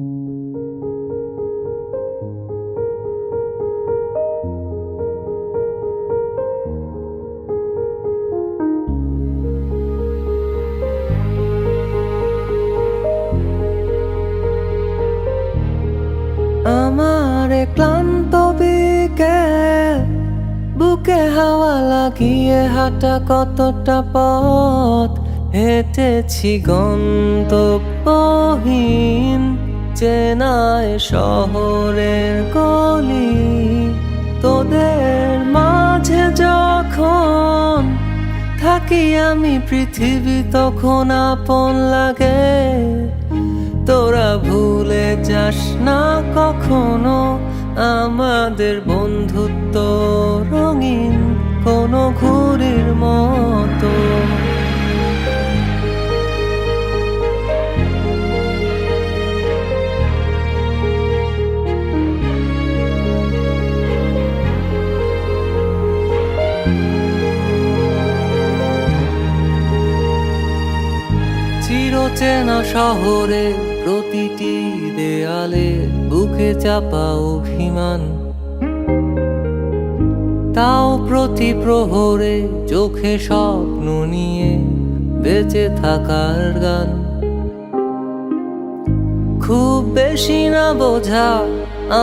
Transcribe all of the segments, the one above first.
আমার ক্লান্ত বিকেল, বুকে হাওয়া লাগিয়ে হাঁটা কতটা পথ হেঁটেছি গন্তব্যহীন চেনায় শহরের গলি। তোদের মাঝে যখন থাকি আমি, পৃথিবী তখন আপন লাগে। তোরা ভুলে যাস না কখনো আমাদের বন্ধুত্ব রঙিন কোনো ঘুড়ির মতো। চিরচেনা শহরে প্রতিটি দেয়ালে বুকে চাপা অভিমান, তাও প্রতি প্রহরে চোখে স্বপ্ন নিয়ে বেঁচে থাকার গান। খুব বেশি না বোঝা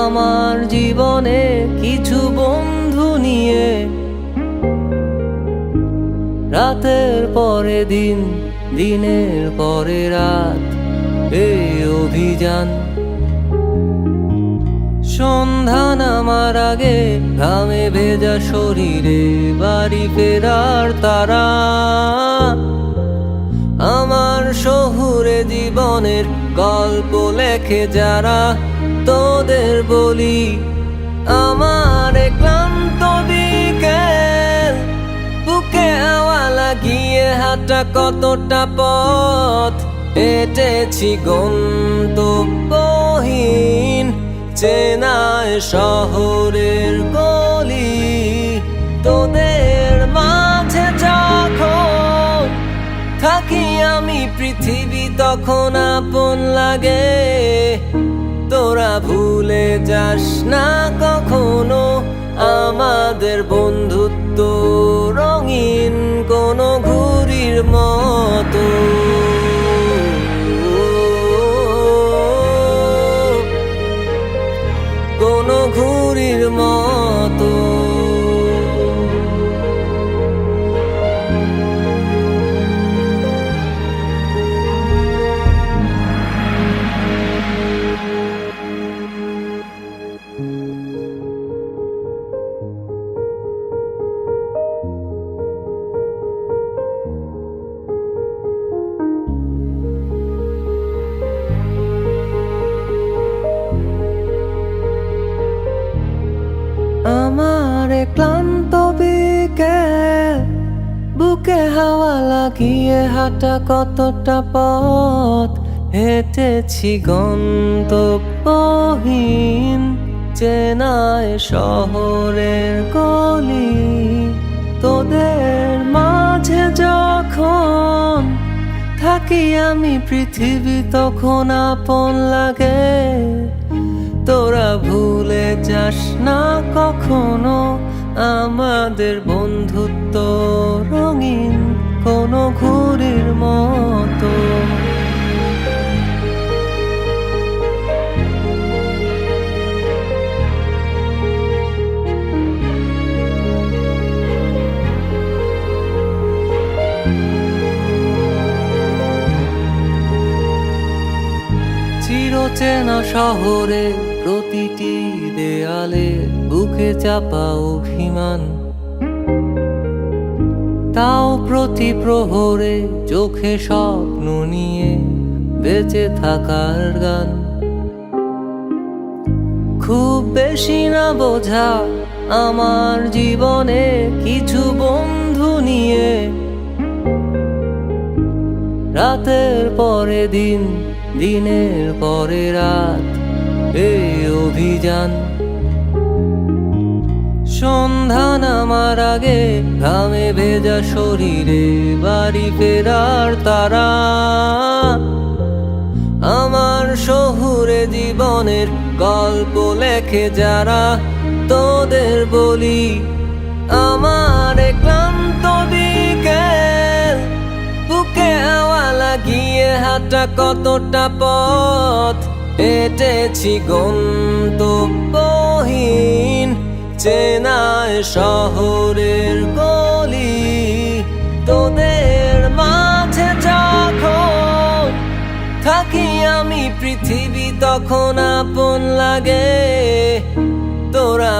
আমার জীবনে কিছু বন্ধু নিয়ে, রাতের পরে দিন, দিনের পরে রাত এই অভিযান। সন্ধ্যা নামার আগে ঘামে ভেজা শরীরে বাড়ি ফেরার তারা। আমার শহুরে জীবনের গল্প লেখে যারা, তোদের বলি আমার ক্লান্ত বিকেল, বুকে হাওয়া লাগিয়ে হাঁটা কতটা পথ হেঁটেছি গন্তব্যহীন চেনায় শহরের গলি। তোদের মাঝে যখন থাকি আমি, পৃথিবী তখন আপন লাগে। তোরা ভুলে যাস না কখনো আমাদের বন্ধুত্ব রঙিন কোনো ঘুড়ির মতো। কোনো ঘুড়ির মতো। আমার ক্লান্ত বিকেল, বুকে হাওয়া লাগিয়ে হাঁটা কতটা পথ হেঁটেছি গন্তব্যহীন চেনায় শহরের গলি। তোদের মাঝে যখন থাকি আমি, পৃথিবী তখন আপন লাগে। তোরা ভুলে যাস না কখনো আমাদের বন্ধুত্ব রঙিন কোনো ঘুড়ির মতো। চিরচেনা শহরে প্রতিটি দেয়ালে বুকে চাপা অভিমান, তাও প্রতি প্রহরে চোখে স্বপ্ন নিয়ে বেঁচে থাকার গান। খুব বেশি না বোঝা আমার জীবনে কিছু বন্ধু নিয়ে, রাতের পরে দিন, দিনের পরে রাত এই অভিযান। সন্ধ্যা নামার আগে ঘামে ভেজা শরীরে বাড়ি ফেরার তারা। আমার শহুরে জীবনের গল্প লেখে যারা, তোদের বলি আমার এ ক্লান্ত বিকেল, বুকে হাওয়া লাগিয়ে হাঁটা কতটা পথ হেঁটেছি গন্তব্যহীন চেনায় শহরের গলি। তোদের মাঝে যখন থাকি আমি পৃথিবী তখন আপন লাগে, তোরা